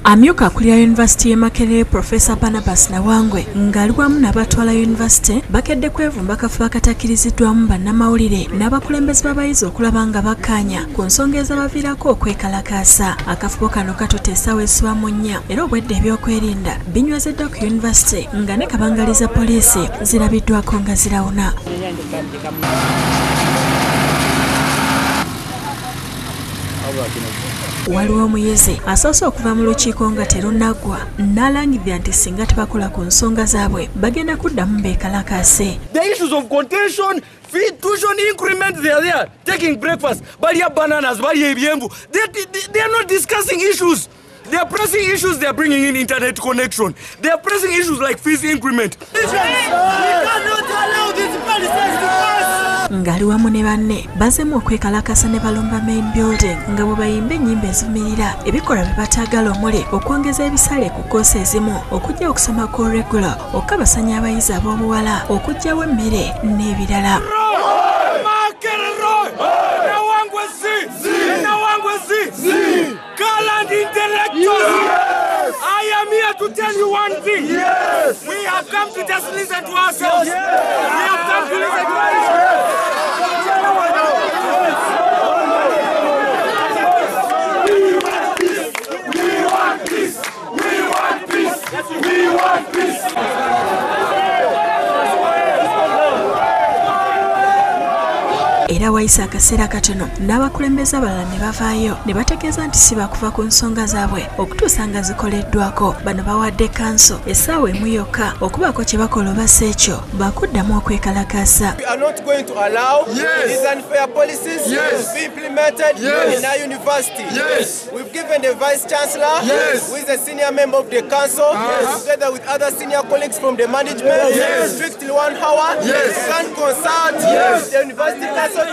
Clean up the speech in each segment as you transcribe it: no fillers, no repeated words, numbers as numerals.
Amyuka akulira University y'e Makerere Professor Barnabas Nawangwe ng'ali wamu n'abatwala University bakedde kwevumba akafuba akatakiriziddwamu bannamawulire n'abakulembeze b'abayizi okulaba nga bakkaanya ku nsonga ezabaviirako okwekalakaasa. Akafubo kano katutte essaawa essibwamu 4 era obwedde ebyokwerinda binywezeddwa ku University nga ne kabangaliza poliisi zirabiddwako nga zirawuna. Waliwo omuyizi asoose okuva mu lukiiko nga terunaggwa n'alangirira nti singa tebakola ku nsonga zaabwe bagenda kuddamu beekalakaase. The issues of contention, feed, tuition, increment, they are there. Taking breakfast, balia bananas, balia ebyembu. They are not discussing issues. They are pressing issues. They are bringing in internet connection. They are pressing issues like fees increment. We cannot allow this policies to pass. Ngali wamu ne banne bazemu okwekalakasa ne balumba main building nga bwe bayimba ennyimba ezivumirira ebikolwa bye bataagala omuli okwongeza ebisale ku koosi ezimu okujja okusoma kw'oregula okukabasanya abayizi ab'obuwala okujjawo emmere n'ebirala. I am here to tell you one thing. Yes. We have come to just listen to ourselves. Yes. We have come to listen to ourselves. We want peace. We want peace. We want peace. Era wayise akaseera katono n'abakulembeze abalala ne bavaayo ne bategeeza nti si bakuva ku nsonga zaabwe okutuusa nga zikoleddwako. Bano bawadde kanso essaawa emu yokka okubaako kye bakola obassa ekyo bakuddamu okwekalakaasa. We are not going to allow these unfair policies to be implemented in our university. We've given the Vice Chancellor, who is a senior member of the council, together with other senior colleagues from the management, strictly 1 hour, can consult the university council.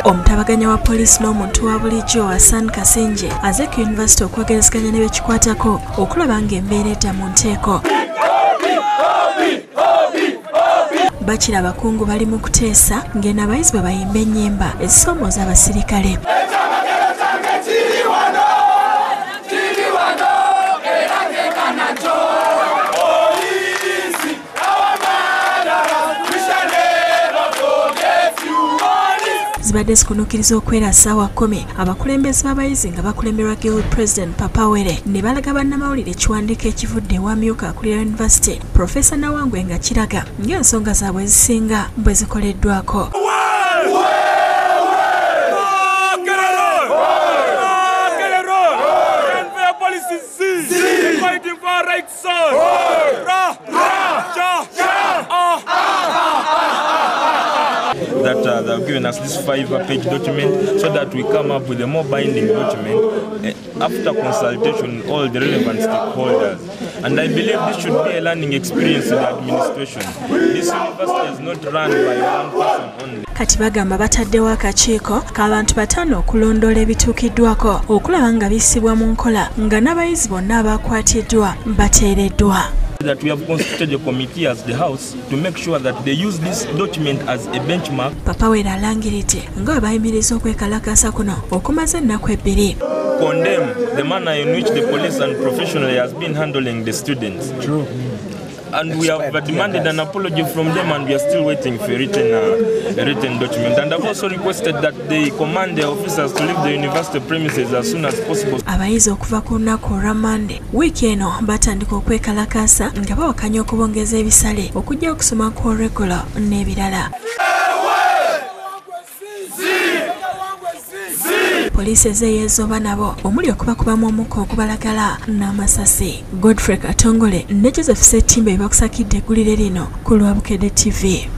Omutabaganya wa poliisi n'omuntu wa bulijjo Hassan Kasenje aze ku University okwogerezeganya ne bekikwatako okulaba ng'embeera edda mu nteeko. Bakira abakungu bali mu kuteesa ng'eno abayizi bwe bayimba ennyimba ezisoomooza abasirikale. Zibadde zikunuukiriza okwera ssaawa 10 abakulembeze b'abayizi nga bakulemberwa Guild President Papa Were ne balaga bannamawulire ekiwandiiko ekivudde ewa Amyuka akulira University Professor Nawangwe nga kiraga ng'ensonga zaabwe ezisinga bwe zikoleddwako. That they've given us this 5-page document so that we come up with a more binding document after consultation with all the relevant stakeholders. And I believe this should be a learning experience in the administration. This university is not run by one person only. Kati bagamba bataddewo akakiiko k'abantu 5 okulondoola ebituukiddwako okulaba nga bissibwa mu nkola nga n'abayizi bonna abakwatiddwa bateereddwa. That we have constituted a committee as the House to make sure that they use this document as a benchmark. Papa Were alangiridde nga bwe bayimiriza okwekalakaasa kuno okumaze ennaku 2. Condemn the manner in which the police and professionally has been handling the students. True. And we have demanded an apology from them, and we are still waiting for a written document. And I've also requested that they command their officers to leave the university premises as soon as possible. Abayizi okuva ku lunaku olwa Monday wiiki eno batandika okwekalakaasa nga bawakanya okubongeza ebisale okujja okusoma ku regular n'ebirala. Poliisi ezeeyeezooba nabo omuli okubakubamu omukka okubalagala n'amasasi. Godfrey Katongole ne Joseph Ssettimba bakusakidde eggulire lino ku Lwabukedde TV.